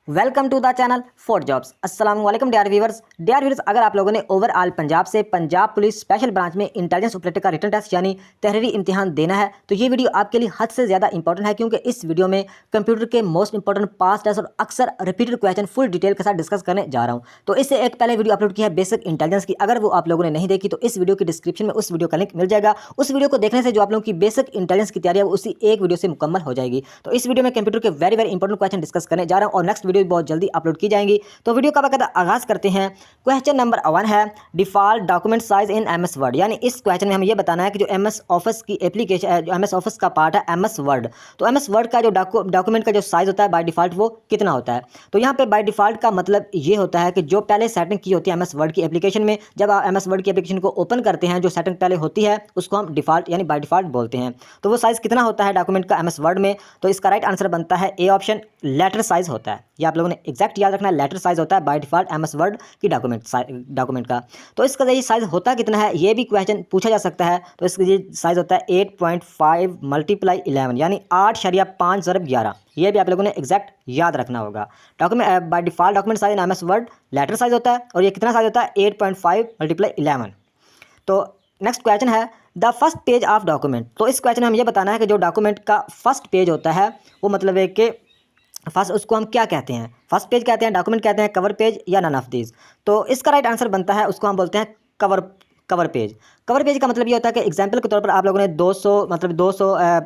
Welcome to the channel for jobs. अस्सलाम वालेकुम dear viewers, अगर आप लोगों ने ओवरऑल पंजाब से पंजाब पुलिस स्पेशल ब्रांच में इंटेलिजेंस ऑपरेटर का रिटन टेस्ट यानी तहरीरी इम्तिहान देना है तो ये वीडियो आपके लिए हद से ज़्यादा इंपॉर्टेंट है, क्योंकि इस वीडियो में कंप्यूटर के मोस्ट इंपॉर्टेंट पास्ट टेस्ट और अक्सर रिपीटेड क्वेश्चन फुल डिटेल के साथ डिस्कस करने जा रहा हूँ। तो इससे एक पहले वीडियो अपलोड की है बेसिक इंटेलिजेंस की, अगर वो आप लोगों ने नहीं देखी तो इस वीडियो की डिस्क्रिप्शन में उस वीडियो का लिंक मिल जाएगा। उस वीडियो को देखने से जो आप लोगों की बेसिक इंटेलिजेंस की तैयारी है वो उसी एक वीडियो से मुकम्मल हो जाएगी। तो इस वीडियो में कंप्यूटर के वेरी इंपॉर्टेंट क्वेश्चन डिस्कस करने जा रहा हूँ और नेक्स्ट वीडियो बहुत जल्दी अपलोड की जाएंगी। तो वीडियो का बाकायदा आगाज करते हैं। क्वेश्चन नंबर 1 है default document size in MS word, यानी इस क्वेश्चन में हमें यह बताना है कि जो एमएस ऑफिस की एप्लीकेशन है, जो एमएस ऑफिस का पार्ट है एमएस वर्ड, तो एमएस वर्ड का जो डॉक्यूमेंट का जो साइज होता है बाय डिफॉल्ट वो कितना होता है। तो यहाँ पे बाय डिफॉल्ट का मतलब ये होता है कि जो पहले सेटिंग की होती है एमएस वर्ड की एप्लीकेशन में, जब आप एमएस वर्ड की एप्लीकेशन को ओपन करते हैं जो सेटिंग पहले होती है उसको हम डिफॉल्ट यानी बाय डिफॉल्ट बोलते हैं। तो वो साइज कितना होता है डॉक्यूमेंट का एमएस वर्ड में, तो इसका राइट आंसर बनता है ए ऑप्शन, लेटर साइज होता है। ये आप लोगों ने एग्जैक्ट याद रखना है, लेटर साइज होता है बाय डिफॉल्ट एमएस वर्ड की डॉक्यूमेंट का। तो इसका ये साइज होता कितना है ये भी क्वेश्चन पूछा जा सकता है। तो इसका ये साइज होता है 8.5 × 11 यानी 8.5 × 11। ये भी आप लोगों ने एग्जैक्ट याद रखना होगा। Document by default document size in MS Word letter size होता है और ये कितना साइज होता है 8.5 × 11। तो नेक्स्ट क्वेश्चन है the first page of document. तो इस क्वेश्चन में हम ये बताना है कि जो डॉक्यूमेंट का फर्स्ट पेज होता है वो मतलब है कि फर्स्ट उसको हम क्या कहते हैं, फर्स्ट पेज कहते हैं, डॉक्यूमेंट कहते हैं, कवर पेज या नन ऑफ दीज। तो इसका राइट आंसर बनता है उसको हम बोलते हैं कवर पेज। कवर पेज का मतलब ये होता है कि एग्जांपल के तौर पर आप लोगों ने 200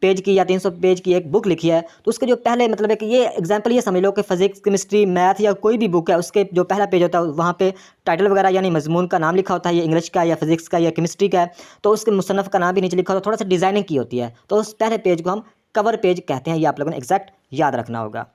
पेज की या 300 पेज की एक बुक लिखी है, तो उसके जो पहले मतलब है कि ये एग्जांपल ये समझ लो कि फिजिक्स केमिस्ट्री मैथ या कोई भी बुक है उसके जो पहला पेज होता है वहाँ पे टाइटल वगैरह यानी मजमून का नाम लिखा होता है, ये इंग्लिश का या फिजिक्स का या केमिस्ट्री का है, तो उसके मुसन्नफ़ का नाम भी नीचे लिखा होता है, थोड़ा सा डिज़ाइनिंग की होती है, तो उस पहले पेज को हम कवर पेज कहते हैं। ये आप लोगों ने एग्जैक्ट याद रखना होगा।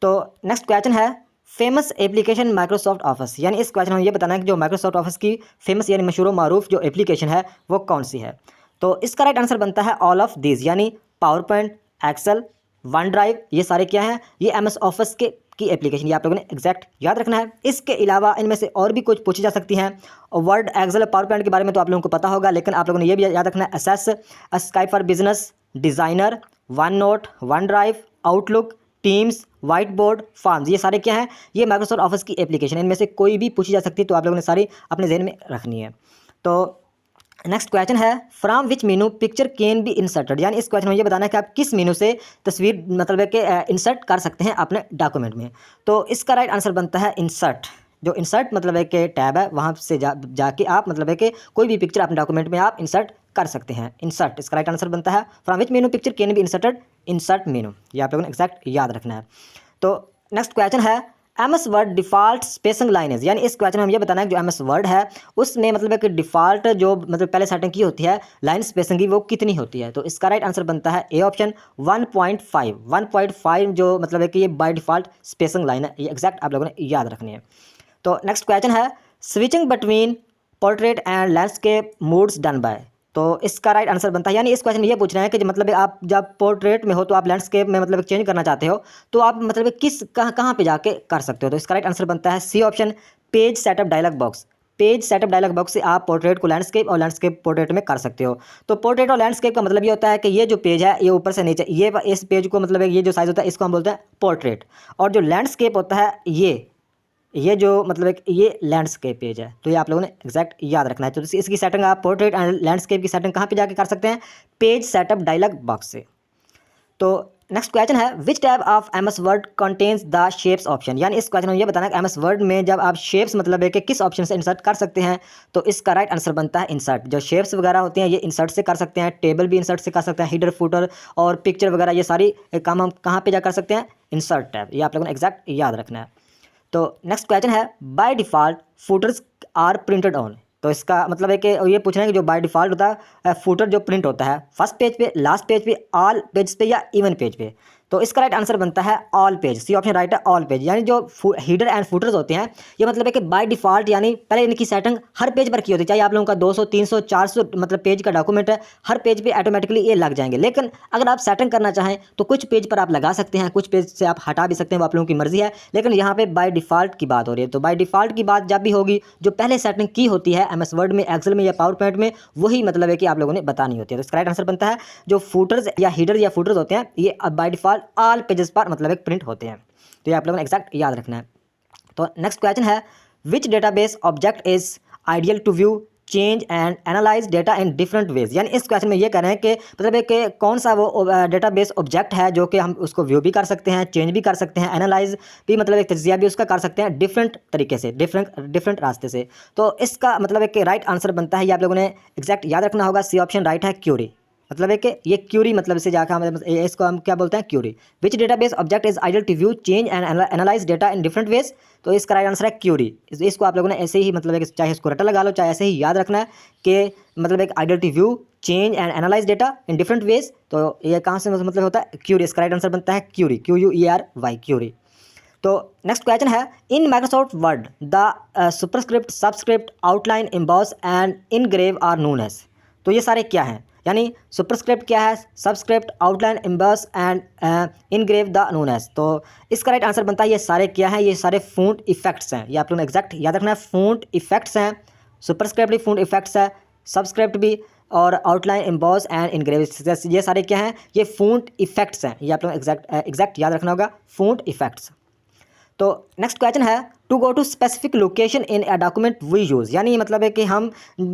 तो नेक्स्ट क्वेश्चन है फेमस एप्लीकेशन माइक्रोसॉफ्ट ऑफिस, यानी इस क्वेश्चन में ये बताना है कि जो माइक्रोसॉफ्ट ऑफिस की फेमस यानी मशहूर मारूफ जो एप्लीकेशन है वो कौन सी है। तो इसका राइट आंसर बनता है ऑल ऑफ दीज, यानी PowerPoint, Excel, OneDrive, ये सारे क्या हैं, ये एमएस ऑफिस के की एप्लीकेशन, ये आप लोगों ने एग्जैक्ट याद रखना है। इसके अलावा इनमें से और भी कुछ पूछी जा सकती हैं। वर्ड, एक्सेल, पावर पॉइंट के बारे में तो आप लोगों को पता होगा, लेकिन आप लोगों ने ये भी याद रखना है Access, Skype for business, designer, OneNote, OneDrive, Outlook, Teams, whiteboard, forms, ये सारे क्या हैं, ये माइक्रोसॉफ्ट ऑफिस की एप्लीकेशन है। इनमें से कोई भी पूछी जा सकती है, तो आप लोगों ने सारी अपने जहन में रखनी है। तो नेक्स्ट क्वेश्चन है from which menu picture can be inserted, यानी इस क्वेश्चन में ये बताना है कि आप किस मेनू से तस्वीर मतलब है कि इंसर्ट कर सकते हैं अपने डॉक्यूमेंट में। तो इसका राइट आंसर बनता है इंसर्ट। जो इंसर्ट मतलब है कि टैब है वहाँ से जाके आप मतलब है कि कोई भी पिक्चर अपने डॉक्यूमेंट में आप इंसर्ट कर सकते हैं। इंसर्ट इसका राइट आंसर बनता है from which menu picture can be inserted, insert मेनू, ये आप लोगों ने एक्जैक्ट याद रखना है। तो नेक्स्ट क्वेश्चन है MS word default spacing lineage, यानी इस क्वेश्चन में हम ये बताना है कि जो एमएस वर्ड है उसमें मतलब है कि डिफ़ॉल्ट जो मतलब पहले सेटिंग की होती है लाइन स्पेसिंग की वो कितनी होती है। तो इसका राइट आंसर बनता है ए ऑप्शन 1.5 जो मतलब है कि ये बाय डिफ़ॉल्ट स्पेसिंग लाइन है, ये एग्जैक्ट आप लोगों ने याद रखनी है। तो नेक्स्ट क्वेश्चन है switching between portrait and landscape moods done by. तो इसका राइट आंसर बनता है, यानी इस क्वेश्चन में ये पूछना है कि मतलब आप जब पोर्ट्रेट में हो तो आप लैंडस्केप में मतलब चेंज करना चाहते हो तो आप मतलब किस कहाँ पे जाके कर सकते हो। तो इसका राइट आंसर बनता है C option, page setup dialog box. Page setup dialog box से आप पोर्ट्रेट को लैंडस्केप और लैंडस्केप पोर्ट्रेट में कर सकते हो। तो पोर्ट्रेट और लैंडस्केप का मतलब ये होता है कि ये जो पेज है ये ऊपर से नीचे, ये इस पेज को मतलब ये जो साइज़ होता है इसको हम बोलते हैं पोर्ट्रेट, और जो लैंडस्केप होता है ये जो मतलब एक ये लैंडस्केप पेज है। तो ये आप लोगों ने एग्जैक्ट याद रखना है। तो इसकी सेटिंग आप पोर्ट्रेट एंड लैंडस्केप की सेटिंग कहाँ पे जाके कर सकते हैं, पेज सेटअप डायलॉग बॉक्स से। तो नेक्स्ट क्वेश्चन है विच tab of MS word contains the shapes option, यानी इस क्वेश्चन में ये बताना है कि एमएस वर्ड में जब आप शेप्स मतलब है कि किस ऑप्शन से इंसर्ट कर सकते हैं। तो इसका राइट आंसर बनता है इंसर्ट। जो शेप्स वगैरह होती हैं ये इंसर्ट से कर सकते हैं, टेबल भी इंसर्ट से कर सकते हैं, हिडर फुटर और पिक्चर वगैरह ये सारी काम हम कहाँ पे जा कर सकते हैं, इंसर्ट टैब, ये आप लोगों ने एग्जैक्ट याद रखना है। तो नेक्स्ट क्वेश्चन है by default footers are printed on. तो इसका मतलब है कि ये पूछना है कि जो बाय डिफ़ॉल्ट होता है फुटर जो प्रिंट होता है फर्स्ट पेज पे, लास्ट पेज पे, ऑल पेज पे या इवन पेज पे। तो इसका राइट आंसर बनता है all page, C option right है ऑल पेज, यानी जो हीडर एंड फुटर्स होते हैं ये मतलब है कि बाय डिफ़ॉल्ट यानी पहले इनकी सेटिंग हर पेज पर की होती है, चाहे आप लोगों का 200 300 400 मतलब पेज का डॉक्यूमेंट है हर पेज पे ऑटोमेटिकली ये लग जाएंगे। लेकिन अगर आप सेटिंग करना चाहें तो कुछ पेज पर आप लगा सकते हैं, कुछ पेज से आप हटा भी सकते हैं, वो आप लोगों की मर्जी है। लेकिन यहाँ पे बाय डिफ़ॉल्ट की बात हो रही है, तो बाय डिफ़ॉल्ट की बात जब भी होगी जो पहले सेटिंग की होती है एमएस वर्ड में, एक्सेल में या पावर पॉइंट में, वही मतलब है कि आप लोगों ने बतानी होती है। तो इसका राइट आंसर बनता है जो फुटर्स या हीडर या फुटर्स होते हैं ये बाय डिफ़ॉल्ट ऑल पेजेस पर मतलब एक प्रिंट होते हैं। तो ये आप लोगों ने एग्जैक्ट याद रखना है। तो नेक्स्ट क्वेश्चन है, which database object is ideal to view change and analyse data in different ways. यानी इस क्वेश्चन में ये कह रहे हैं कि मतलब है कि कौन सा वो डेटाबेस ऑब्जेक्ट है जो कि हम उसको व्यू भी कर सकते हैं, चेंज भी कर सकते हैं, एनालाइज भी मतलब एक तजिया भी उसका कर सकते हैं डिफरेंट तरीके से, डिफरेंट रास्ते से। तो इसका मतलब है कि राइट आंसर बनता है, ये आप लोगों ने एग्जैक्ट याद रखना होगा, सी ऑप्शन राइट है, क्यूरी। मतलब है कि ये क्यूरी मतलब इसे जाकर हम इसको हम क्या बोलते हैं, query. Which database object is ideal to view change and analyse data in different ways. तो इसका राइट आंसर है क्यूरी। इसको आप लोगों ने ऐसे ही मतलब है कि चाहे इसको रटा लगा लो, चाहे ऐसे ही याद रखना है कि मतलब एक ideal to view change and analyse data in different ways. तो ये कहाँ से मतलब होता है, क्यूरी। इसका राइट आंसर बनता है क्यूरी, QUERY, क्यूरी। तो नेक्स्ट क्वेश्चन है, in Microsoft Word the superscript, subscript, outline, emboss and engrave are known as. तो ये सारे क्या हैं, यानी सुपरस्क्रिप्ट क्या है, subscript, outline, emboss and engrave the known as. तो इसका राइट आंसर बनता है ये सारे क्या हैं, ये सारे फ़ॉन्ट इफेक्ट्स हैं। ये आप लोगों ने एग्जैक्ट याद रखना है, फ़ॉन्ट इफेक्ट्स हैं। सुपरस्क्रिप्ट भी फ़ॉन्ट इफेक्ट्स है, सबस्क्रिप्ट भी, और आउटलाइन, एम्बॉस एंड इनग्रेव, ये सारे क्या हैं, ये फ़ॉन्ट इफेक्ट्स हैं। ये आप लोगों ने एग्जैक्ट याद रखना होगा, फ़ॉन्ट इफेक्ट्स। तो नेक्स्ट क्वेश्चन है, to go to specific location in a document we use. यानी मतलब है कि हम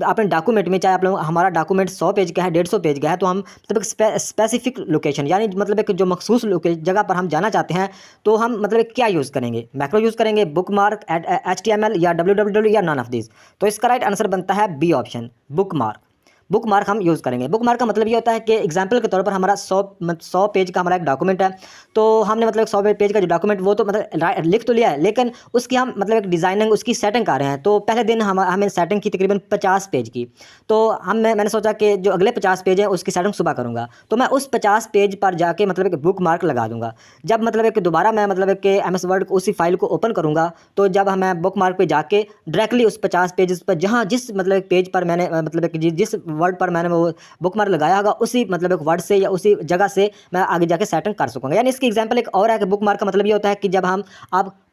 अपने डॉक्यूमेंट में, चाहे आप लोग हमारा डॉक्यूमेंट 100 पेज का है, 150 पेज का है, तो हम मतलब स्पेसिफिक लोकेशन यानी मतलब एक जो मखसूस जगह पर हम जाना चाहते हैं, तो हम मतलब क्या यूज़ करेंगे, मैक्रो यूज़ करेंगे, बुक मार्क, HTML या www या नॉन ऑफ दिस। तो इसका राइट आंसर बनता है B option, bookmark. Bookmark हम यूज़ करेंगे। बुक मार्क का मतलब ये होता है कि एग्जाम्पल के तौर पर हमारा 100 पेज का हमारा एक डॉक्यूमेंट है, तो हमने मतलब 100 पेज का जो डॉक्यूमेंट वो तो मतलब लिख तो लिया है, लेकिन उसकी हम मतलब एक डिज़ाइनिंग, उसकी सेटिंग कर रहे हैं। तो पहले दिन हमें सेटिंग की तकरीबन 50 पेज की। तो मैंने सोचा कि जो अगले 50 पेज हैं उसकी सेटिंग सुबह करूँगा, तो मैं उस 50 पेज पर जाके मतलब एक बुक मार्क लगा दूँगा। जब मतलब एक दोबारा मैं मतलब कि MS वर्ड उसी फाइल को ओपन करूँगा, तो जब मैं बुक मार्क पर जाके डायरेक्टली उस 50 पेज पर जहाँ जिस मतलब पेज पर मैंने मतलब जिस वर्ड पर मैंने वो बुक मार्क लगाया होगा, उसी मतलब एक वर्ड से या उसी जगह से मैं आगे जाके सेटिंग कर सकूँगा। यानी इसकी एग्जांपल एक और है कि बुक मार्क का मतलब ये होता है कि जब आप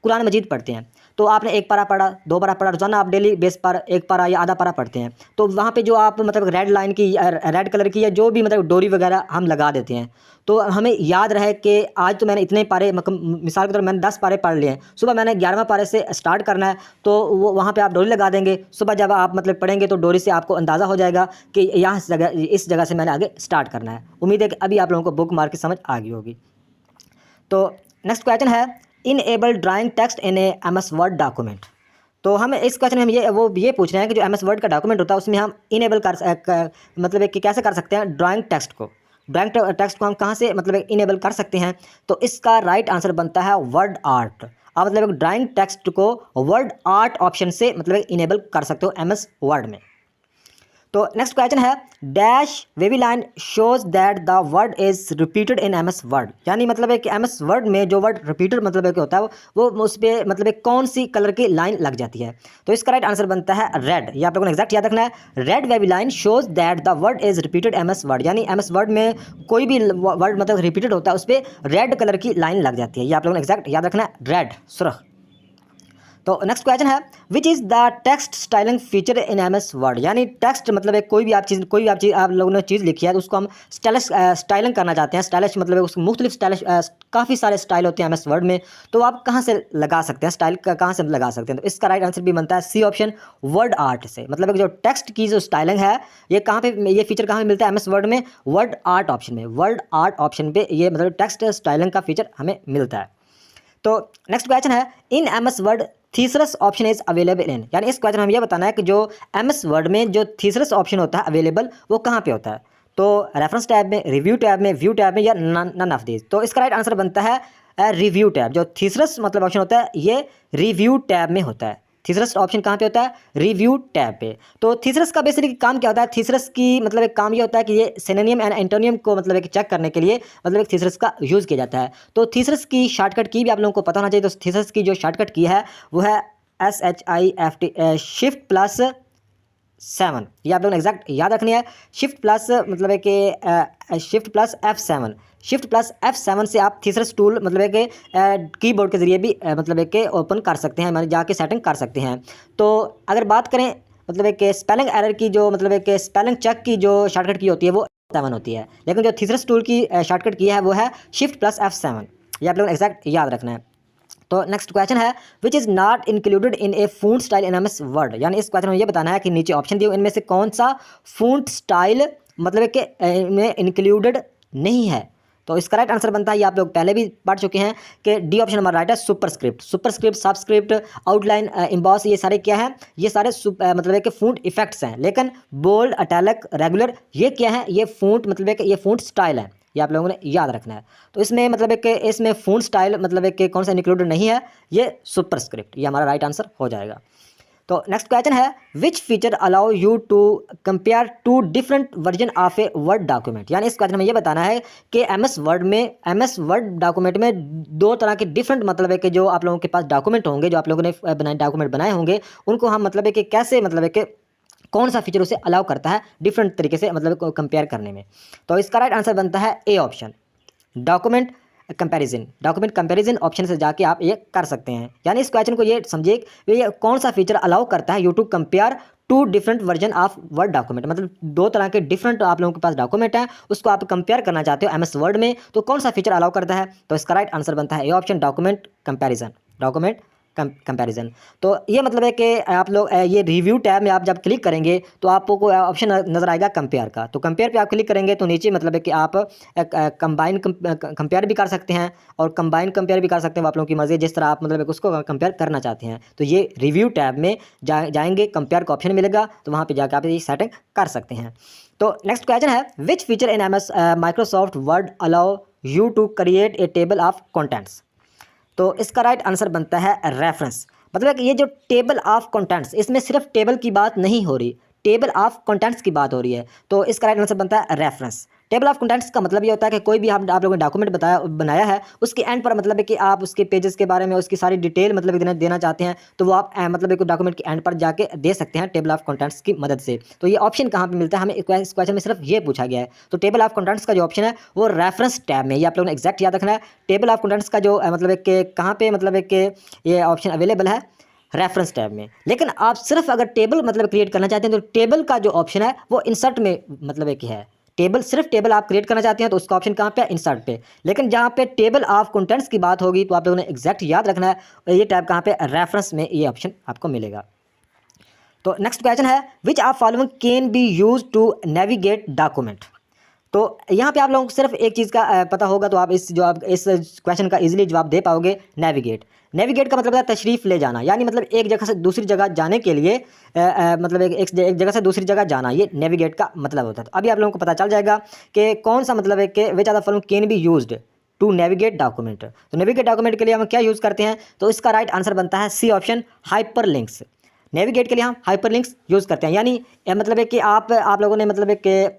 कुरान मजीद पढ़ते हैं, तो आपने एक पारा पढ़ा, 2 पारा पढ़ा, रोजाना आप डेली बेस पर एक पारा या आधा पारा पढ़ते हैं, तो वहाँ पे जो आप मतलब रेड लाइन की, रेड कलर की या जो भी मतलब डोरी वगैरह हम लगा देते हैं, तो हमें याद रहे कि आज तो मैंने इतने पारे, मिसाल के तौर पर मैंने 10 पारे पढ़ लिए हैं, सुबह मैंने 11वां पारे से स्टार्ट करना है, तो वो वहाँ पे आप डोरी लगा देंगे। सुबह जब आप मतलब पढ़ेंगे तो डोरी से आपको अंदाज़ा हो जाएगा कि यहाँ इस जगह से मैंने आगे स्टार्ट करना है। उम्मीद है कि अभी आप लोगों को बुक मार्क की समझ आ गई होगी। तो नेक्स्ट क्वेश्चन है, enable drawing text in A MS word document. तो हम इस क्वेश्चन में ये पूछ रहे हैं कि जो MS वर्ड का डॉक्यूमेंट होता है उसमें हम इनेबल मतलब कि कैसे कर सकते हैं ड्राइंग टेक्स्ट को। ड्राइंग टेक्स्ट को हम कहाँ से मतलब इनेबल कर सकते हैं। तो इसका राइट आंसर बनता है वर्ड आर्ट। आप मतलब ड्राइंग टेक्स्ट को वर्ड आर्ट ऑप्शन से मतलब इनेबल कर सकते हो MS वर्ड में। तो नेक्स्ट क्वेश्चन है, dash wavy line shows that the word is repeated in MS Word. यानी मतलब है कि MS वर्ड में जो वर्ड रिपीटेड मतलब है कि होता है वो उस पर मतलब एक कौन सी कलर की लाइन लग जाती है। तो इसका राइट आंसर बनता है रेड। ये आप लोगों ने एग्जैक्ट याद रखना है, red wavy line shows that the word is repeated MS Word. यानी MS वर्ड में कोई भी वर्ड मतलब रिपीटेड होता है उस पर रेड कलर की लाइन लग जाती है। ये आप लोगों ने एग्जैक्ट याद रखना है, रेड, सुर्ख। तो नेक्स्ट क्वेश्चन है, विच is the text styling feature in MS Word. यानी टेक्स्ट मतलब है कोई भी आप चीज़ आप लोगों ने चीज़ लिखी है तो उसको हम स्टाइलिंग करना चाहते हैं। स्टाइलिश मतलब है उसको मुख्तलिफ स्टाइलिश काफ़ी सारे स्टाइल होते हैं MS वर्ड में, तो आप कहाँ से लगा सकते हैं स्टाइल, कहाँ से लगा सकते हैं। तो इसका राइट आंसर भी बनता है सी ऑप्शन, वर्ड आर्ट से। मतलब जो टेक्स्ट की जो स्टाइलिंग है ये कहाँ पे, ये फीचर कहाँ पे मिलता है MS वर्ड में, वर्ड आर्ट ऑप्शन में। वर्ड आर्ट ऑप्शन पे ये मतलब टेक्स्ट स्टाइलिंग का फीचर हमें मिलता है। तो नेक्स्ट क्वेश्चन है, in MS word thesaurus option is available in. यानी इस क्वेश्चन में हमें यह बताना है कि जो MS वर्ड में जो थीसरस ऑप्शन होता है अवेलेबल वो कहाँ पे होता है। तो रेफरेंस टैब में, रिव्यू टैब में, व्यू टैब में या नन ऑफ दिस। तो इसका राइट आंसर बनता है रिव्यू टैब। जो थीसरस मतलब ऑप्शन होता है ये रिव्यू टैब में होता है। थीसरस ऑप्शन कहाँ पे होता है, रिव्यू टैब पे। तो थीसरस का बेसिकली काम क्या होता है, थीसरस की मतलब एक काम ये होता है कि ये सिनोनिम एंड एंटोनियम को मतलब एक चेक करने के लिए मतलब एक थीसरस का यूज़ किया जाता है। तो थीसरस की शॉर्टकट की भी आप लोगों को पता होना चाहिए। तो थीसरस की जो शॉर्टकट की है वो है SHIFT Shift+7। ये आप लोगों ने एग्जैक्ट याद रखनी है। शिफ्ट प्लस मतलब है कि shift plus F7, shift plus F7 से आप थीसरस टूल मतलब है कि कीबोर्ड के ज़रिए भी मतलब है कि ओपन कर सकते हैं, मैंने जाके सेटिंग कर सकते हैं। तो अगर बात करें मतलब है कि स्पेलिंग एरर की, जो मतलब है कि स्पेलिंग चेक की जो शॉर्टकट की होती है वो 7 होती है, लेकिन जो थीसरस टूल की शॉर्टकट की है वो है शिफ्ट प्लस F7। ये आप लोगों ने एग्जैक्ट याद रखना है। तो नेक्स्ट क्वेश्चन है which is not included in A font style in MS Word, यानी इस क्वेश्चन में ये बताना है कि नीचे ऑप्शन दिए इनमें से कौन सा फॉन्ट स्टाइल मतलब कि इनमें इंक्लूडेड नहीं है। तो इसका राइट आंसर बनता है, ये आप लोग पहले भी पढ़ चुके हैं कि डी ऑप्शन हमारा राइट है, superscript. Superscript, subscript, outline, emboss, ये सारे क्या हैं, ये सारे मतलब है कि फॉन्ट इफेक्ट्स हैं। लेकिन बोल्ड, इटैलिक, रेगुलर ये क्या है, ये फॉन्ट मतलब है कि ये फॉन्ट स्टाइल है, ये आप लोगों ने याद रखना है। तो इसमें मतलब है कि इसमें फॉन्ट स्टाइल मतलब है कि कौन सा इंक्लूडेड नहीं है, ये सुपरस्क्रिप्ट, ये हमारा राइट आंसर हो जाएगा। तो नेक्स्ट क्वेश्चन है which feature allow you to compare two different version of a word document, यानी इस क्वेश्चन में ये बताना है कि MS वर्ड डॉक्यूमेंट में दो तरह के डिफरेंट मतलब है कि जो आप लोगों के पास डॉक्यूमेंट होंगे, जो आप लोगों ने डॉक्यूमेंट बनाए होंगे, उनको हम मतलब है कि कैसे मतलब है कि कौन सा फीचर उसे अलाउ करता है डिफरेंट तरीके से मतलब कंपेयर करने में। तो इसका राइट आंसर बनता है A option, document comparison option से जाके आप ये कर सकते हैं। यानी इस क्वेश्चन को ये समझिए कि ये कौन सा फीचर अलाउ करता है you to compare two different version of word document, मतलब दो तरह के डिफरेंट आप लोगों के पास डॉक्यूमेंट है, उसको आप कंपेयर करना चाहते हो MS वर्ड में, तो कौन सा फीचर अलाउ करता है। तो इसका राइट आंसर बनता है ए ऑप्शन, डॉक्यूमेंट कंपैरिजन। तो ये मतलब है कि आप लोग ये रिव्यू टैब में आप जब क्लिक करेंगे तो आपको ऑप्शन नज़र आएगा कंपेयर का। तो कंपेयर पे आप क्लिक करेंगे तो नीचे मतलब है कि आप कंबाइन कंपेयर भी कर सकते हैं और कंबाइन कंपेयर भी कर सकते हैं, आप लोगों की मर्जी, जिस तरह आप मतलब है उसको कंपेयर करना चाहते हैं। तो ये रिव्यू टैब में जाएंगे, कंपेयर का ऑप्शन मिलेगा, तो वहाँ पर जाकर आप ये सेटिंग कर सकते हैं। तो नेक्स्ट क्वेश्चन है which feature in MS Microsoft Word allow you to create a table of contents. तो इसका राइट आंसर बनता है रेफरेंस। मतलब कि ये जो टेबल ऑफ कंटेंट्स, इसमें सिर्फ टेबल की बात नहीं हो रही, टेबल ऑफ कंटेंट्स की बात हो रही है। तो इसका राइट आंसर बनता है रेफरेंस। टेबल ऑफ कंटेंट्स का मतलब ये होता है कि कोई भी आप लोगों ने डॉक्यूमेंट बनाया है, उसके एंड पर मतलब है कि आप उसके पेजेस के बारे में उसकी सारी डिटेल मतलब देना चाहते हैं, तो वो आप मतलब एक डॉक्यूमेंट के एंड पर जाके दे सकते हैं टेबल ऑफ कंटेंट्स की मदद से। तो ये ऑप्शन कहाँ पे मिलता है, हमें इस क्वेश्चन में सिर्फ ये पूछा गया है। तो टेबल ऑफ कंटेंट्स का जो ऑप्शन है वो रेफरेंस टैब में, ये आप लोगों ने एग्जैक्ट याद रखना है। टेबल ऑफ कंटेंट्स का जो मतलब है कि कहाँ पे मतलब है कि ये ऑप्शन अवेलेबल है, रेफरेंस टैब में। लेकिन आप सिर्फ अगर टेबल मतलब क्रिएट करना चाहते हैं तो टेबल का जो ऑप्शन है वो इंसर्ट में मतलब है कि है। सिर्फ टेबल आप क्रिएट करना चाहते हैं तो उसका ऑप्शन कहाँ पे है, इंसर्ट पे। लेकिन जहाँ पे टेबल ऑफ कंटेंट्स की बात होगी तो आप लोगों ने एग्जैक्ट याद रखना है, ये टैब कहाँ पे, रेफरेंस में ये ऑप्शन आपको मिलेगा। तो नेक्स्ट क्वेश्चन है which of following can be use to navigate document. तो यहाँ पे आप लोगों को सिर्फ एक चीज़ का पता होगा तो आप इस क्वेश्चन का इजीली जवाब दे पाओगे, नेविगेट का मतलब है तशरीफ़ ले जाना, यानी मतलब एक जगह से दूसरी जगह जाने के लिए मतलब एक जगह से दूसरी जगह जाना, ये नेविगेट का मतलब होता है। तो अभी आप लोगों को पता चल जाएगा कि कौन सा मतलब है कि which are the following can be used to navigate document. तो नेविगेट डॉक्यूमेंट के लिए हम क्या यूज़ करते हैं, तो इसका राइट आंसर बनता है सी ऑप्शन, हाइपरलिंक्स। नेविगेट के लिए हम हाइपरलिंक्स यूज़ करते हैं, यानी मतलब है कि आप लोगों ने मतलब है कि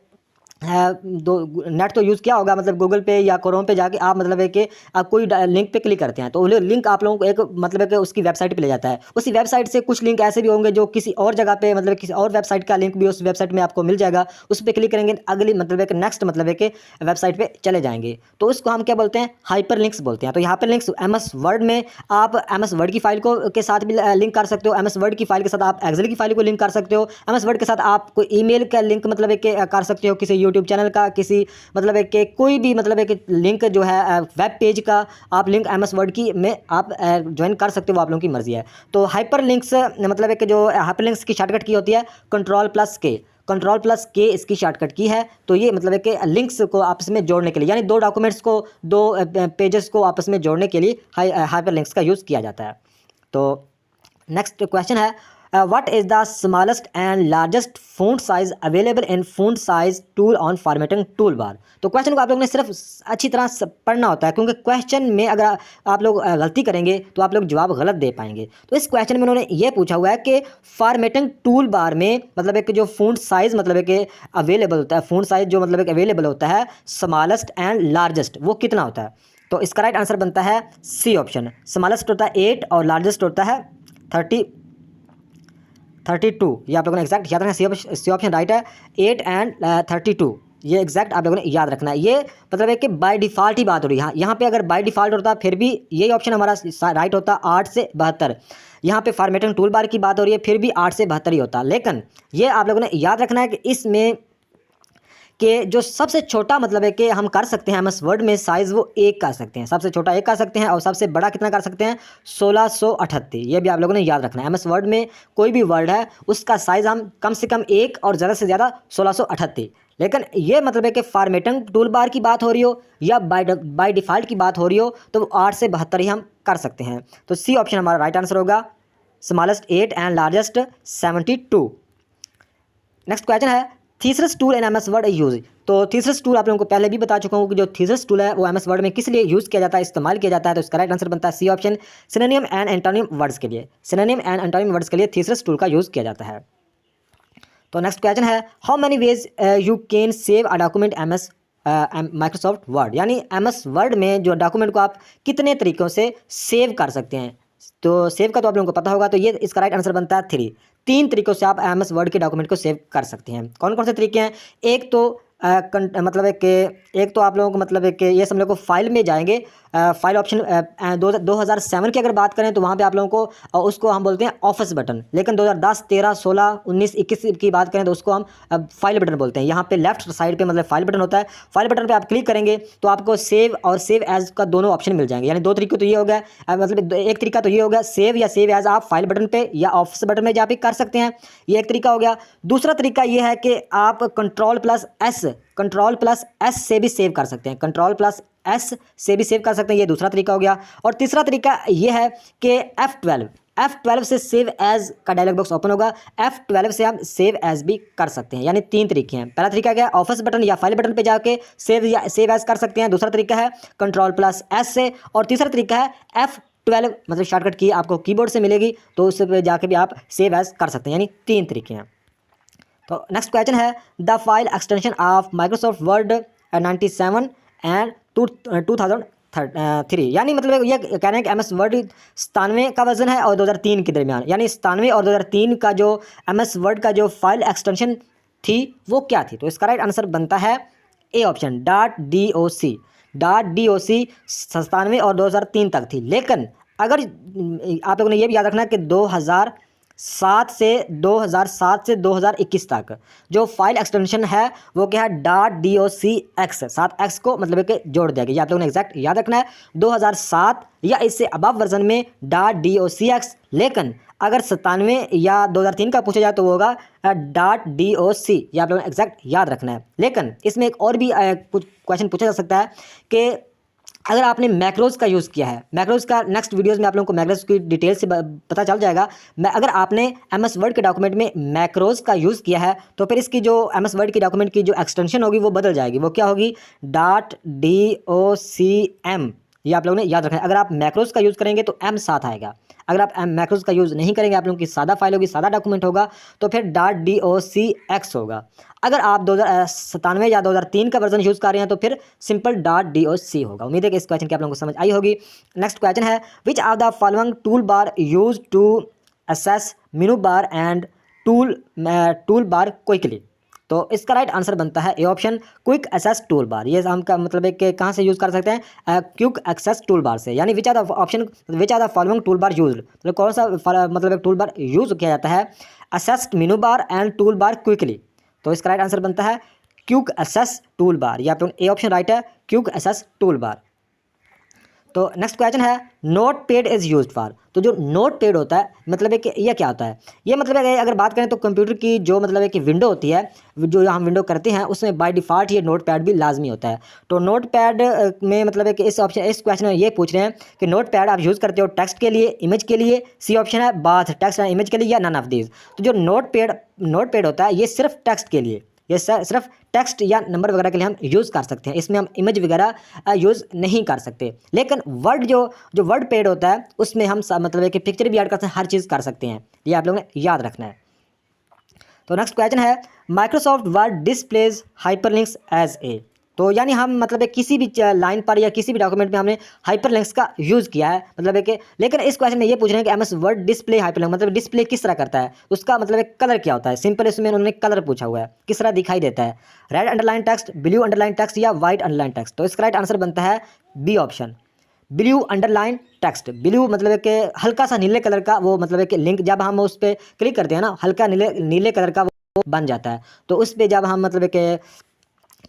दो नेट तो यूज़ किया होगा, मतलब गूगल पे या क्रोम पे जाके आप मतलब है कि आप कोई लिंक पे क्लिक करते हैं तो वो लिंक आप लोगों को एक मतलब है कि उसकी वेबसाइट पे ले जाता है। उसी वेबसाइट से कुछ लिंक ऐसे भी होंगे जो किसी और जगह पे मतलब किसी और वेबसाइट का लिंक भी उस वेबसाइट में आपको मिल जाएगा, उस पर क्लिक करेंगे अगली मतलब है कि नेक्स्ट मतलब है कि वेबसाइट पर चले जाएंगे, तो उसको हम क्या बोलते हैं, हाइपर लिंक्स बोलते हैं। तो यहाँ पर लिंक्स MS वर्ड में आप MS वर्ड की फाइल को के साथ भी लिंक कर सकते हो, MS वर्ड की फाइल के साथ आप एक्सेल की फाइल को लिंक कर सकते हो, MS वर्ड के साथ आप कोई ईमेल का लिंक मतलब है कि कर सकते हो, किसी यूट्यूब चैनल का, किसी मतलब है कि कोई भी मतलब है कि लिंक जो है वेब पेज का आप लिंक MS वर्ड की में आप ज्वाइन कर सकते हो, आप लोगों की मर्जी है। तो हाइपरलिंक्स मतलब है कि जो हाइपरलिंक्स की शॉर्टकट की होती है कंट्रोल प्लस के इसकी शॉर्टकट की है। तो ये मतलब है कि लिंक्स को आपस में जोड़ने के लिए, यानी दो डॉक्यूमेंट्स को, दो पेजेस को आपस में जोड़ने के लिए हाइपरलिंक्स का यूज़ किया जाता है। तो नेक्स्ट क्वेश्चन है what is the smallest and largest font size available in font size tool on formatting toolbar। तो क्वेश्चन को आप लोगों ने सिर्फ अच्छी तरह पढ़ना होता है, क्योंकि क्वेश्चन में अगर आप लोग गलती करेंगे तो आप लोग जवाब गलत दे पाएंगे। तो इस क्वेश्चन में उन्होंने ये पूछा हुआ है कि फॉर्मेटिंग टूल बार में मतलब है कि जो फ़ॉन्ट साइज़ मतलब है कि अवेलेबल होता है, फ़ॉन्ट साइज़ जो मतलब है कि अवेलेबल होता है स्मॉलेस्ट एंड लार्जेस्ट, वो कितना होता है। तो इसका राइट आंसर बनता है सी ऑप्शन, स्मॉलेस्ट होता है 8 और लार्जेस्ट होता है 32। ये आप लोगों ने एक्जैक्ट याद रखना, सी ऑप्शन राइट है, 8 एंड 32, ये एक्जैक्ट आप लोगों ने याद रखना है। ये मतलब है कि बाय डिफ़ॉल्ट ही बात हो रही है, यहाँ पे अगर बाय डिफ़ॉल्ट होता फिर भी यही ऑप्शन हमारा राइट होता 8 से 72। यहाँ पे फॉर्मेटिंग टूल बार की बात हो रही है फिर भी 8 से 72 ही होता। लेकिन ये आप लोगों ने याद रखना है कि इसमें कि जो सबसे छोटा मतलब है कि हम कर सकते हैं एम एस वर्ड में साइज़ वो 1 कर सकते हैं, सबसे छोटा 1 कर सकते हैं और सबसे बड़ा कितना कर सकते हैं 1638। ये भी आप लोगों ने याद रखना है। एम एस वर्ड में कोई भी वर्ड है उसका साइज़ हम कम से कम 1 और ज़्यादा से ज़्यादा 1638। लेकिन ये मतलब है कि फॉर्मेटिंग टूल बार की बात हो रही हो या बाय डिफ़ॉल्ट की बात हो रही हो तो 8 से 72 ही हम कर सकते हैं। तो सी ऑप्शन हमारा राइट आंसर होगा, smallest 8 and largest 72। Next question है thesis tool in M S word use. तो थीसिस टूल आप लोगों को पहले भी बता चुका हूँ कि जो थीसिस टूल है वो एम एस वर्ड में किस लिए यूज़ किया जाता है, इस्तेमाल किया जाता है। तो इसका राइट आंसर बनता है C option, synonym and antonym words के लिए। सिनोनिम एंड एंटोनिम वर्ड्स के लिए थीसिस टूल का यूज़ किया जाता है। तो नेक्स्ट क्वेश्चन है how many ways you can save a document M S Microsoft Word. यानी एम एस वर्ड में जो डॉक्यूमेंट को आप कितने तरीक़ों से सेव कर सकते हैं। तो सेव का तो आप लोगों को पता होगा, तो ये इसका राइट आंसर बनता है 3। 3 तरीक़ों से आप एम एस वर्ड के डॉक्यूमेंट को सेव कर सकते हैं। कौन कौन से तरीके हैं? एक तो मतलब है कि एक तो आप लोगों को मतलब है कि ये समझ लो को फाइल में जाएंगे, फाइल ऑप्शन 2007 की अगर बात करें तो वहाँ पे आप लोगों को उसको हम बोलते हैं ऑफिस बटन। लेकिन 2010, 13, 16, 19, 21 की बात करें तो उसको हम फाइल बटन बोलते हैं। यहाँ पे लेफ्ट साइड पे मतलब फाइल बटन होता है। फाइल बटन पे आप क्लिक करेंगे तो आपको सेव और सेव एज का दोनों ऑप्शन मिल जाएंगे। यानी 2 तरीके तो ये हो गया, मतलब एक तरीका तो ये हो गया सेव या सेव एज आप फाइल बटन पे या ऑफिस बटन में जा पे कर सकते हैं, ये एक तरीका हो गया। दूसरा तरीका ये है कि आप कंट्रोल प्लस एस से भी सेव कर सकते हैं, कंट्रोल प्लस एस से भी सेव कर सकते हैं, ये दूसरा तरीका हो गया। और तीसरा तरीका ये है कि F12 से सेव एज का डायलॉग बॉक्स ओपन होगा, F12 से हम सेव एज भी कर सकते हैं। यानी 3 तरीके हैं। पहला तरीका क्या है, ऑफिस बटन या फाइल बटन पे जाके सेव या सेव एज कर सकते हैं। दूसरा तरीका है कंट्रोल प्लस एस से, और तीसरा तरीका है F12 मतलब शॉर्टकट की आपको कीबोर्ड से मिलेगी तो उस पर जाके भी आप सेव एज कर सकते हैं। यानी 3 तरीके हैं। तो नेक्स्ट क्वेश्चन है the file extension of Microsoft word 97 and 2003। यानी मतलब ये कह रहे हैं कि एम एस वर्ड 97 का वर्जन है और 2003 के दरमियान, यानी 97 और 2003 का जो एम एस वर्ड का जो फाइल एक्सटेंशन थी वो क्या थी। तो इसका राइट आंसर बनता है ए ऑप्शन, .doc। 97 और 2003 तक थी। लेकिन अगर आप लोगों ने ये भी याद रखना है कि 2007 से 2021 तक जो फाइल एक्सटेंशन है वो क्या है .docx। 7x को मतलब है कि जोड़ दिया गया, ये आप लोगों ने एग्जैक्ट याद रखना है। 2007 या इससे अबव वर्जन में .docx। लेकिन अगर 97 या 2003 का पूछा जाए तो वो होगा .doc। ये आप लोगों ने एग्जैक्ट याद रखना है। लेकिन इसमें एक और भी कुछ क्वेश्चन पूछा जा सकता है कि अगर आपने मैक्रोज का यूज़ किया है, मैक्रोज का नेक्स्ट वीडियोस में आप लोगों को मैक्रोज की डिटेल से पता चल जाएगा। अगर आपने एम एस वर्ड के डॉक्यूमेंट में मैक्रोज का यूज़ किया है तो फिर इसकी जो एम एस वर्ड की डॉक्यूमेंट की जो एक्सटेंशन होगी वो बदल जाएगी। वो क्या होगी .docm। ये आप लोगों ने याद रखना है। अगर आप मैक्रोज का यूज़ करेंगे तो एम साथ आएगा। अगर आप मैक्रोज का यूज़ नहीं करेंगे, आप लोगों की सादा फाइल होगी, सादा डॉक्यूमेंट होगा, तो फिर .docx होगा। अगर आप 2097 या 2003 का वर्जन यूज़ कर रहे हैं तो फिर सिंपल .doc होगा। उम्मीद है कि इस क्वेश्चन की आप लोगों को समझ आई होगी। नेक्स्ट क्वेश्चन है which of the following toolbar use to access menu bar and toolbar quickly. तो इसका राइट आंसर बनता है A option, quick access toolbar. ये हम का मतलब है कि कहाँ से यूज़ कर सकते हैं, क्विक एक्सेस टूल बार से। यानी which are the option, which are the following toolbar use, मतलब कौन सा मतलब एक टूल बार यूज़ किया जाता है assess menu bar and toolbar quickly. तो इसका राइट आंसर बनता है क्विक एक्सेस टूल बार। ये आप लोग ए ऑप्शन राइट है, क्विक एक्सेस टूल बार। तो नेक्स्ट क्वेश्चन है note pad is used for. तो जो नोट पैड होता है मतलब है कि यह क्या होता है, ये मतलब है कि अगर बात करें तो कंप्यूटर की जो मतलब है कि विंडो होती है, जो हम विंडो करते हैं उसमें बाय डिफ़ॉल्ट ये नोट पैड भी लाजमी होता है। तो नोट पैड में मतलब है कि इस क्वेश्चन में ये पूछ रहे हैं कि नोट पैड आप यूज़ करते हो टेक्स्ट के लिए, इमेज के लिए। सी ऑप्शन है बाथ टेक्स्ट एंड इमेज के लिए या नन ऑफ दीज। तो जो नोट पैड होता है ये सिर्फ टेक्स्ट के लिए, ये सिर्फ टेक्स्ट या नंबर वगैरह के लिए हम यूज़ कर सकते हैं। इसमें हम इमेज वगैरह यूज़ नहीं कर सकते। लेकिन वर्ड जो वर्ड पैड होता है उसमें हम मतलब है कि पिक्चर भी ऐड कर सकते हैं, हर चीज़ कर सकते हैं। ये आप लोगों ने याद रखना है। तो नेक्स्ट क्वेश्चन है Microsoft Word displays hyperlinks as a. तो यानी हम मतलब है किसी भी लाइन पर या किसी भी डॉक्यूमेंट में हमने हाइपरलिंक्स का यूज़ किया है, मतलब है कि लेकिन इस क्वेश्चन में ये पूछ रहे हैं कि एमएस वर्ड डिस्प्ले हाइपरलिंक मतलब डिस्प्ले किस तरह करता है, उसका मतलब एक कलर क्या होता है। सिंपल इसमें उन्होंने कलर पूछा हुआ है, किस तरह दिखाई देता है, red underline text, blue underline text या वाइट अंडरलाइन टेक्स्ट। तो इसका राइट आंसर बनता है B option, blue underline text. Blue मतलब है कि हल्का सा नीले कलर का, वो मतलब है कि लिंक जब हम उस पर क्लिक करते हैं ना, हल्का नीले कलर का वो बन जाता है। तो उस पर जब हम मतलब है कि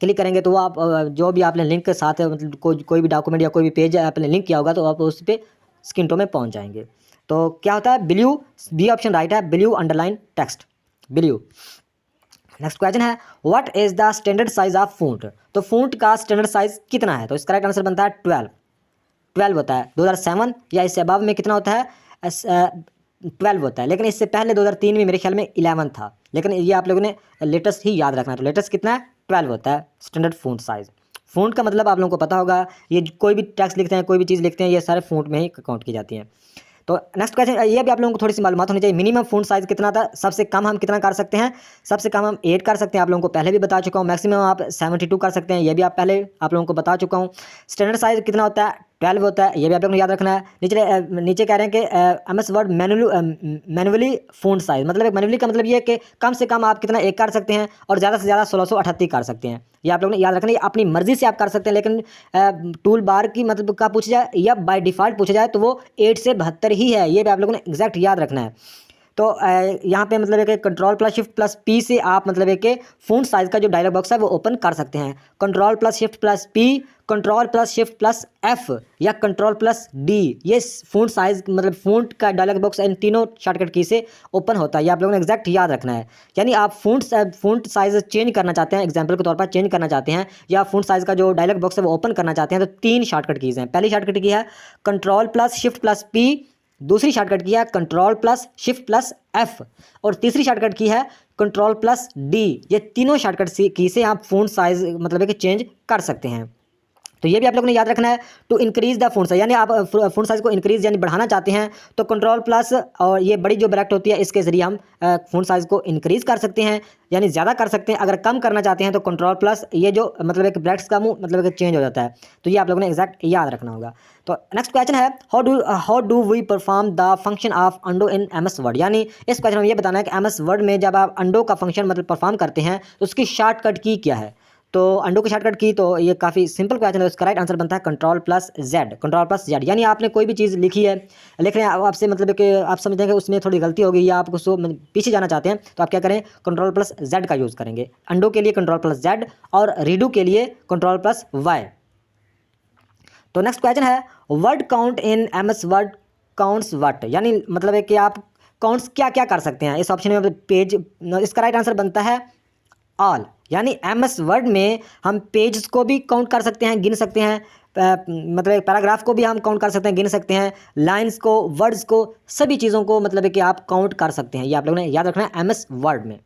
क्लिक करेंगे तो वो आप जो भी आपने लिंक के साथ मतलब कोई भी डॉक्यूमेंट या कोई भी पेज आपने लिंक किया होगा तो आप उस पर स्किंटों में पहुंच जाएंगे। तो क्या होता है ब्लू, बी ऑप्शन राइट है, blue underline text blue. Next question है what is the standard size of font. तो फ़ॉन्ट का स्टैंडर्ड साइज कितना है, तो इसका राइट आंसर बनता है 12 होता है। 2007 या इससे अबव में कितना होता है, 12 होता है, लेकिन इससे पहले 2003 में मेरे ख्याल में 11 था, लेकिन ये आप लोगों ने लेटेस्ट ही याद रखना है। तो लेटेस्ट कितना है, 12 होता है स्टैंडर्ड फ़ॉन्ट साइज़। फ़ॉन्ट का मतलब आप लोगों को पता होगा, ये कोई भी टेक्स्ट लिखते हैं, कोई भी चीज़ लिखते हैं, ये सारे फ़ॉन्ट में ही काउंट की जाती हैं। तो नेक्स्ट क्वेश्चन ये भी आप लोगों को थोड़ी सी मालूमात होनी चाहिए, मिनिमम फ़ॉन्ट साइज़ कितना था, सबसे कम हम कितना कर सकते हैं, सबसे कम हम 8 कर सकते हैं, आप लोगों को पहले भी बता चुका हूँ। मैक्सिमम आप 72 कर सकते हैं, ये भी आप पहले आप लोगों को बता चुका हूँ। स्टैंडर्ड साइज़ कितना होता है, 12 होता है, ये भी आप लोगों को याद रखना है। नीचे कह रहे हैं कि MS word manually font size, मतलब मैनुअली का मतलब ये है कि कम से कम आप कितना 1 कर सकते हैं और ज़्यादा से ज़्यादा 1638 कर सकते हैं। ये आप लोगों ने याद रखना है, अपनी मर्ज़ी से आप कर सकते हैं, लेकिन टूल बार की मतलब का पूछा जाए या बाय डिफ़ॉल्ट पूछा जाए तो वो 8 से 72 ही है, ये भी आप लोगों ने एग्जैक्ट याद रखना है। तो यहाँ पे मतलब है कि control plus shift plus P से आप मतलब है कि फ़ॉन्ट साइज़ का जो डायलॉग बॉक्स है वो ओपन कर सकते हैं। Control plus shift plus P, control plus shift plus F या कंट्रोल प्लस डी, ये फ़ॉन्ट साइज़ मतलब फ़ॉन्ट का डायलॉग बॉक्स इन तीनों शॉर्टकट की से ओपन होता है, ये आप लोगों ने एग्जैक्ट याद रखना है। यानी आप फ़ॉन्ट साइज़ चेंज करना चाहते हैं, एग्जाम्पल के तौर पर चेंज करना चाहते हैं, या फ़ॉन्ट साइज़ का जो डायलॉग बॉक्स है वो ओपन करना चाहते हैं, तो 3 शॉर्टकट कीज़ हैं। पहली शॉर्टकट की है control plus shift plus P, दूसरी शॉर्टकट की है control plus shift plus F, और तीसरी शॉर्टकट की है कंट्रोल प्लस डी। ये तीनों शॉर्टकट की से आप फ़ॉन्ट साइज़ मतलब है कि चेंज कर सकते हैं। तो ये भी आप लोगों ने याद रखना है। To increase the font size, यानी आप फ़ॉन्ट साइज़ को इंक्रीज़ यानी बढ़ाना चाहते हैं तो कंट्रोल प्लस और ये बड़ी जो ब्रैकेट होती है इसके ज़रिए हम फ़ॉन्ट साइज़ को इंक्रीज़ कर सकते हैं, यानी ज़्यादा कर सकते हैं। अगर कम करना चाहते हैं तो कंट्रोल प्लस ये जो मतलब एक ब्रैकेट्स का मुँह मतलब चेंज हो जाता है, तो ये आप लोगों ने एग्जैक्ट याद रखना होगा। तो नेक्स्ट क्वेश्चन है how do we perform the function of undo in MS Word. यानी इस क्वेश्चन में ये बताना है कि MS वर्ड में जब आप अंडो का फंक्शन मतलब परफॉर्म करते हैं तो उसकी शॉर्टकट की क्या है। तो अंडो की शॉर्टकट की, तो ये काफ़ी सिंपल क्वेश्चन है, उसका राइट आंसर बनता है कंट्रोल प्लस जेड। यानी आपने कोई भी चीज़ लिखी है, लिख रहे हैं आपसे मतलब कि आप समझते हैं कि उसमें थोड़ी गलती हो गई या आप उसको पीछे जाना चाहते हैं, तो आप क्या करें, कंट्रोल प्लस जेड का यूज़ करेंगे। अंडो के लिए कंट्रोल प्लस जेड और रीडू के लिए कंट्रोल प्लस वाई। तो नेक्स्ट क्वेश्चन है word count in MS word counts what. यानी मतलब है कि आप काउंट्स क्या क्या कर सकते हैं इस ऑप्शन में, मतलब पेज, इसका राइट आंसर बनता है ऑल। यानी MS वर्ड में हम पेज को भी काउंट कर सकते हैं, गिन सकते हैं, मतलब पैराग्राफ को भी हम काउंट कर सकते हैं, गिन सकते हैं, लाइंस को, वर्ड्स को, सभी चीज़ों को मतलब है कि आप काउंट कर सकते हैं। ये आप लोगों ने याद रखना है MS वर्ड में।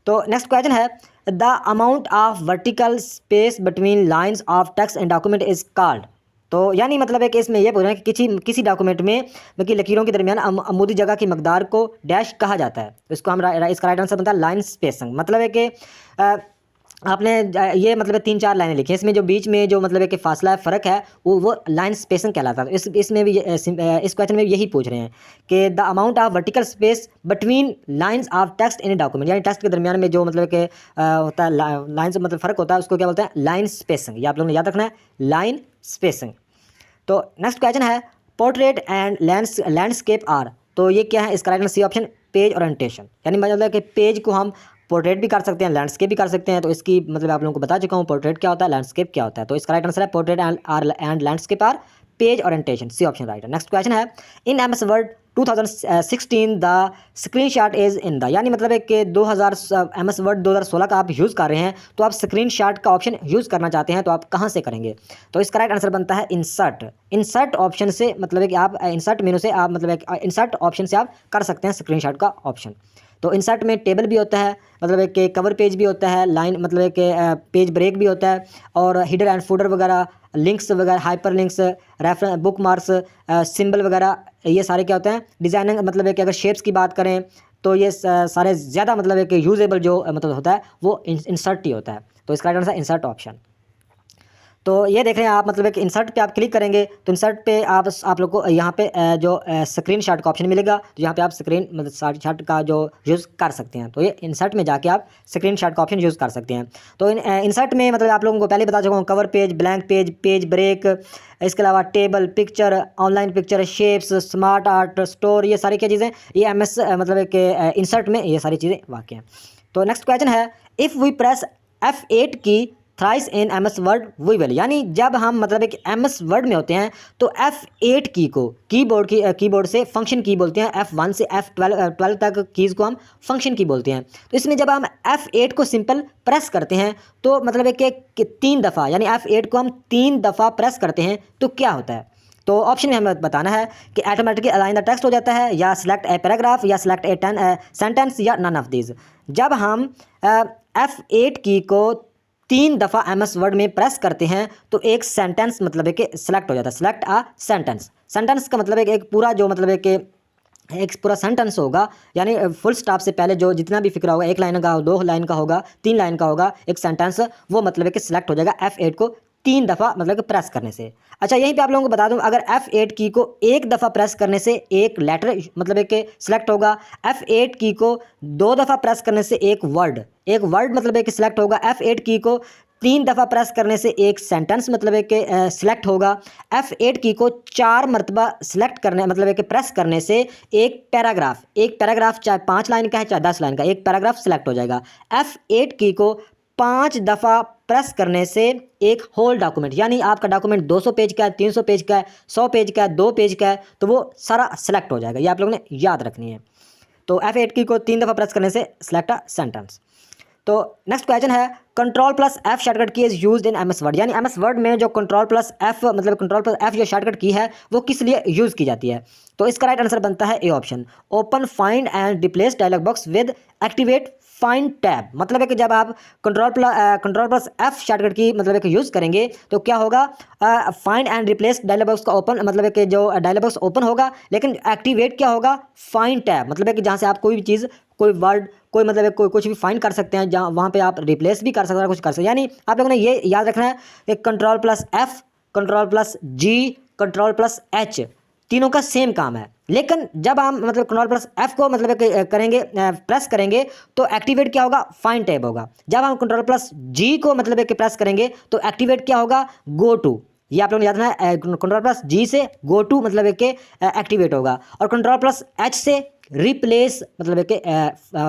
तो नेक्स्ट क्वेश्चन है the amount of vertical space between lines of text and document is called. तो यानी मतलब है कि इसमें यह बोल रहे हैं कि किसी डॉक्यूमेंट में मतलब लकीरों के दरमियान अमूदी जगह की मकदार को डैश कहा जाता है, तो इसको हम इसका राइट आंसर बनता है लाइन स्पेसिंग। मतलब है कि आपने ये मतलब 3-4 लाइनें लिखी हैं, इसमें जो बीच में जो मतलब है कि फासला है, फ़र्क है, वो लाइन स्पेसिंग कहलाता है। इसमें भी इस क्वेश्चन में भी यही पूछ रहे हैं कि the amount of vertical space between lines of text in a document, यानी टेक्स्ट के दरमियान में जो मतलब कि होता है लाइन से मतलब फ़र्क होता है, उसको क्या बोलते हैं, लाइन स्पेसिंग। ये आप लोगों ने याद रखना है, लाइन स्पेसिंग। तो नेक्स्ट क्वेश्चन है पोर्ट्रेट एंड लैंडस्केप आर। तो ये क्या है, इसका right answer C option page orientation. यानी मतलब कि पेज को हम पोर्ट्रेट भी कर सकते हैं, लैंडस्केप भी कर सकते हैं। तो इसकी मतलब आप लोगों को बता चुका हूँ पोर्ट्रेट क्या होता है, लैंडस्केप क्या होता है। तो इसका राइट आंसर है portrait and landscape are page orientation, C option right है। नेक्स्ट क्वेश्चन है in MS Word 2016 the screenshot is in the. यानी मतलब है कि MS वर्ड 2016 का आप यूज़ कर रहे हैं, तो आप स्क्रीनशॉट का ऑप्शन यूज़ करना चाहते हैं, तो आप कहाँ से करेंगे। तो इसका राइट आंसर बनता है इंसर्ट ऑप्शन से। मतलब है कि आप इंसर्ट मेनू से आप मतलब है इंसर्ट ऑप्शन से आप कर सकते हैं स्क्रीनशॉट का ऑप्शन। तो इंसर्ट में टेबल भी होता है, मतलब एक कवर पेज भी होता है, लाइन मतलब एक पेज ब्रेक भी होता है, और हिडर एंड फूडर वगैरह, लिंक्स वगैरह, hyper links, reference, book marks, symbol वगैरह, ये सारे क्या होते हैं, डिज़ाइनिंग। मतलब है कि अगर शेप्स की बात करें तो ये सारे ज़्यादा मतलब है कि यूजेबल जो मतलब होता है वो इंसर्ट ही होता है। तो इसका राइट आंसर इंसर्ट ऑप्शन। तो ये देख रहे हैं आप मतलब एक इंसर्ट पे आप क्लिक करेंगे तो इंसर्ट पे आप लोग को यहाँ पे जो स्क्रीनशॉट का ऑप्शन मिलेगा, तो यहाँ पे आप स्क्रीन मतलब शॉट का जो यूज़ कर सकते हैं। तो ये इंसर्ट में जाके आप स्क्रीनशॉट का ऑप्शन यूज़ कर सकते हैं। तो इंसर्ट में मतलब आप लोगों को पहले बता चुका हूँ, cover page, blank page, page break, इसके अलावा table, picture, online picture, shapes, SmartArt, store, ये सारी क्या चीज़ें ये MS मतलब कि इंसर्ट में ये सारी चीज़ें वाक़ हैं। तो नेक्स्ट क्वेश्चन है if we press F8 key thrice in MS Word we will, यानी जब हम मतलब एक MS वर्ड में होते हैं तो F8 की को कीबोर्ड से फंक्शन की बोलते हैं। F1 से F12 तक कीज़ को हम फंक्शन की बोलते हैं। तो इसमें जब हम F8 को सिंपल प्रेस करते हैं तो मतलब है कि 3 दफ़ा, यानी F8 को हम 3 दफ़ा प्रेस करते हैं तो क्या होता है। तो ऑप्शन में हमें बताना है कि ऑटोमेटिकली अलाइन द टेक्स्ट हो जाता है, या सिलेक्ट ए पैराग्राफ, या सिलेक्ट ए सेंटेंस, या नन ऑफ दीज। जब हम F8 की को 3 दफ़ा MS वर्ड में प्रेस करते हैं तो एक सेंटेंस मतलब है कि सिलेक्ट हो जाता है। सिलेक्ट अ सेंटेंस, सेंटेंस का मतलब है कि एक पूरा जो मतलब है कि एक पूरा सेंटेंस होगा, यानी फुल स्टॉप से पहले जो जितना भी फिक्र होगा, 1 लाइन का, 2 लाइन का होगा, 3 लाइन का होगा एक सेंटेंस, वो मतलब है कि सिलेक्ट हो जाएगा F8 को 3 दफ़ा मतलब कि प्रेस करने से। अच्छा, यहीं पे आप लोगों को बता दूं, अगर F8 की को 1 दफ़ा प्रेस करने से एक लेटर मतलब है कि सिलेक्ट होगा, F8 की को 2 दफ़ा प्रेस करने से एक वर्ड मतलब है कि सिलेक्ट होगा, F8 की को 3 दफ़ा प्रेस करने से एक सेंटेंस मतलब है कि सिलेक्ट होगा, F8 की को 4 मरतबा सिलेक्ट करने मतलब है कि प्रेस करने से एक पैराग्राफ चाहे 5 लाइन का है चाहे 10 लाइन का, एक पैराग्राफ सिलेक्ट हो जाएगा। F8 की को 5 दफ़ा प्रेस करने से एक होल डॉक्यूमेंट, यानी आपका डॉक्यूमेंट 200 पेज का है, 300 पेज का है, 100 पेज का है, 2 पेज का है, तो वो सारा सिलेक्ट हो जाएगा। ये आप लोगों ने याद रखनी है। तो F8 की को 3 दफ़ा प्रेस करने से सिलेक्ट अ सेंटेंस। तो नेक्स्ट क्वेश्चन है, Ctrl+F शॉर्टकट की is used in MS Word, यानी MS वर्ड में जो Ctrl+F मतलब Ctrl+F जो शॉर्टकट की है वो किस लिए यूज़ की जाती है। तो इसका राइट आंसर बनता है A option, open find and replace dialog box with activate find tab. मतलब है कि जब आप Ctrl+F शॉर्टकट की मतलब है कि यूज़ करेंगे तो क्या होगा, find and replace dialog box का ओपन मतलब है कि जो डायलॉग बॉक्स ओपन होगा, लेकिन एक्टिवेट क्या होगा, फाइंड टैब, मतलब है कि जहाँ से आप कोई भी चीज़, कोई वर्ड, कोई मतलब है कोई कुछ भी फाइंड कर सकते हैं, जहाँ वहाँ पे आप रिप्लेस भी कर सकते हैं, कुछ कर सकते हैं। यानी आप लोगों ने ये याद रखना है कि Ctrl+F, Ctrl+G, Ctrl+H तीनों का सेम काम है, लेकिन जब हम मतलब Ctrl+F को मतलब कि करेंगे प्रेस करेंगे तो एक्टिवेट क्या होगा, फाइंड टैब होगा। जब हम Ctrl+G को मतलब कि प्रेस करेंगे तो एक्टिवेट क्या होगा, गो टू। ये आप लोगों ने याद रखना है, Ctrl+G से गो टू मतलब है कि एक्टिवेट होगा, और Ctrl+H से रिप्लेस मतलब है कि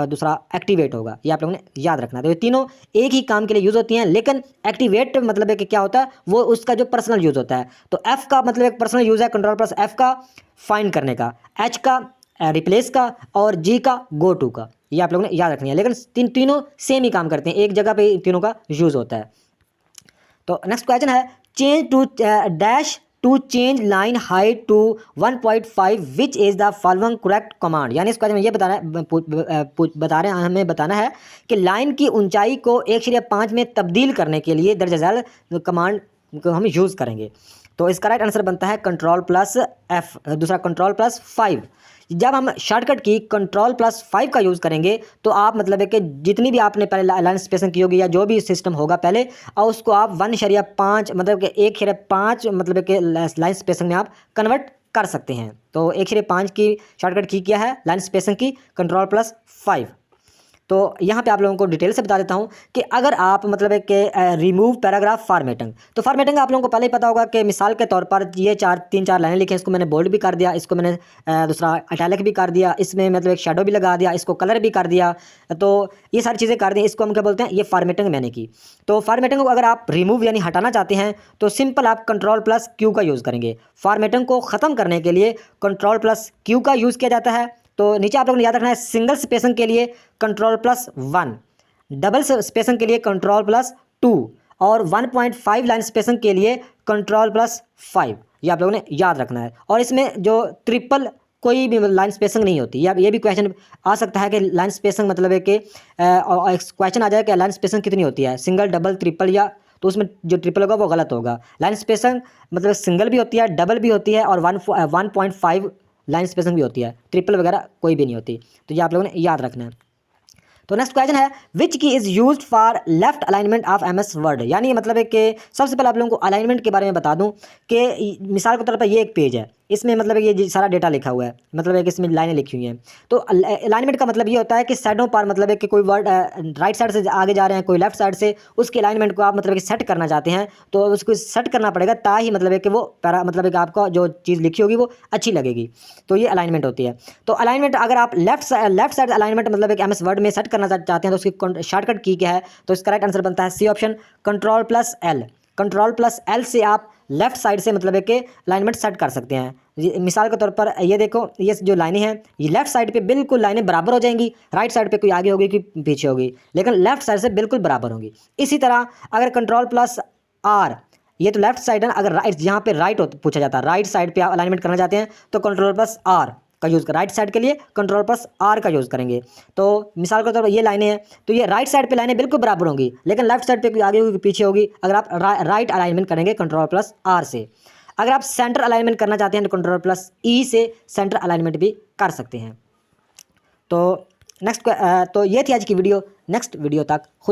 दूसरा एक्टिवेट होगा। ये आप लोगों ने याद रखना है। तो ये तीनों एक ही काम के लिए यूज़ होती हैं, लेकिन एक्टिवेट मतलब है कि क्या होता है, वो उसका जो पर्सनल यूज़ होता है। तो F का मतलब एक पर्सनल यूज़ है Ctrl+F का फाइंड करने का, H का रिप्लेस का, और G का गो टू का। ये आप लोगों ने याद रखनी है, लेकिन तीनों सेम ही काम करते हैं, एक जगह पे तीनों का यूज़ होता है। तो नेक्स्ट क्वेश्चन है, change to dash to change line height to 1.5 which is the following correct command. यानी इस क्वेश्चन में ये बता रहे हैं हमें बताना है कि लाइन की ऊंचाई को 1/5 में तब्दील करने के लिए दर्ज झेल कमांड को हम यूज़ करेंगे। तो इसका राइट आंसर बनता है Ctrl+F, दूसरा Ctrl+5। जब हम शॉर्टकट की Ctrl+5 का यूज़ करेंगे तो आप मतलब है कि जितनी भी आपने पहले लाइन स्पेसिंग की होगी या जो भी सिस्टम होगा पहले, और उसको आप 1/5 मतलब कि 1/5 मतलब कि लाइन स्पेसिंग में आप कन्वर्ट कर सकते हैं। तो 1/5 की शॉर्टकट की क्या है, लाइन स्पेसिंग की Ctrl+5। तो यहाँ पे आप लोगों को डिटेल से बता देता हूँ कि अगर आप मतलब है कि रिमूव पैराग्राफ फॉर्मेटिंग, तो फॉर्मेटिंग आप लोगों को पहले ही पता होगा कि मिसाल के तौर पर ये 3-4 लाइनें लिखी हैं, इसको मैंने बोल्ड भी कर दिया, इसको मैंने दूसरा इटैलिक भी कर दिया, इसमें मतलब एक शेडो भी लगा दिया, इसको कलर भी कर दिया, तो ये सारी चीज़ें कर दी, इसको हम क्या बोलते हैं, ये फॉर्मेटिंग मैंने की। तो फॉर्मेटिंग को अगर आप रिमूव यानी हटाना चाहते हैं तो सिंपल आप Ctrl+Q का यूज़ करेंगे। फॉर्मेटिंग को ख़त्म करने के लिए Ctrl+Q का यूज़ किया जाता है। तो नीचे आप लोगों ने याद रखना है, सिंगल स्पेसिंग के लिए Ctrl+1, डबल स्पेसिंग के लिए Ctrl+2, और 1.5 लाइन स्पेसिंग के लिए Ctrl+5। ये आप लोगों ने याद रखना है। और इसमें जो ट्रिपल कोई भी लाइन स्पेसिंग नहीं होती। या ये भी क्वेश्चन आ सकता है कि लाइन स्पेसिंग मतलब है कि क्वेश्चन आ जाए कि लाइन स्पेसिंग कितनी होती है, सिंगल, डबल, ट्रिपल, या तो उसमें जो ट्रिपल होगा वो गलत होगा। लाइन स्पेसिंग मतलब सिंगल भी होती है, डबल भी होती है, और 1.5 लाइन स्पेसिंग भी होती है, ट्रिपल वगैरह कोई भी नहीं होती। तो ये आप लोगों ने याद रखना है। तो नेक्स्ट क्वेश्चन है, विच की is used for left alignment of MS Word. यानी मतलब है कि सबसे पहले आप लोगों को अलाइनमेंट के बारे में बता दूं कि मिसाल के तौर पर ये एक पेज है, इसमें मतलब ये सारा डेटा लिखा हुआ है, मतलब है कि इसमें लाइनें लिखी हुई हैं। तो अलाइनमेंट का मतलब ये होता है कि साइडों पर मतलब है कि कोई वर्ड राइट साइड से आगे जा रहे हैं, कोई लेफ्ट साइड से, उसके अलाइनमेंट को आप मतलब कि सेट करना चाहते हैं तो उसको सेट करना पड़ेगा, ताकि मतलब है कि वो मतलब है कि आपको जो चीज़ लिखी होगी वो अच्छी लगेगी। तो ये अलाइनमेंट होती है। तो अलाइनमेंट अगर आप लेफ्ट साइड अलाइनमेंट मतलब है कि MS वर्ड में सेट करना चाहते हैं तो उसकी शॉर्टकट की क्या है, तो इसका राइट आंसर बनता है सी ऑप्शन, Ctrl+L। Ctrl+L से आप लेफ्ट साइड से मतलब है कि अलाइनमेंट सेट कर सकते हैं। मिसाल के तौर पर ये देखो, ये जो लाइनें हैं ये लेफ्ट साइड पे बिल्कुल लाइनें बराबर हो जाएंगी, राइट साइड पे कोई आगे होगी कि पीछे होगी, लेकिन लेफ्ट साइड से बिल्कुल बराबर होंगी। इसी तरह अगर Ctrl+R, ये तो लेफ्ट साइड है, अगर राइट यहाँ पे राइट पूछा जाता है, राइट साइड पे आप अलाइनमेंट करना चाहते हैं तो Ctrl+R का यूज़ कर, राइट साइड के लिए Ctrl+R का यूज़ करेंगे। तो मिसाल के तौर पर ये लाइनें हैं, तो ये राइट साइड पे लाइनें बिल्कुल बराबर होंगी, लेकिन लेफ्ट साइड पे कोई आगे होगी पीछे होगी अगर आप राइट अलाइनमेंट करेंगे Ctrl+R से। अगर आप सेंटर अलाइनमेंट करना चाहते हैं तो Ctrl+E से सेंटर अलाइनमेंट भी कर सकते हैं। तो नेक्स्ट तो ये थी आज की वीडियो। नेक्स्ट वीडियो तक खुद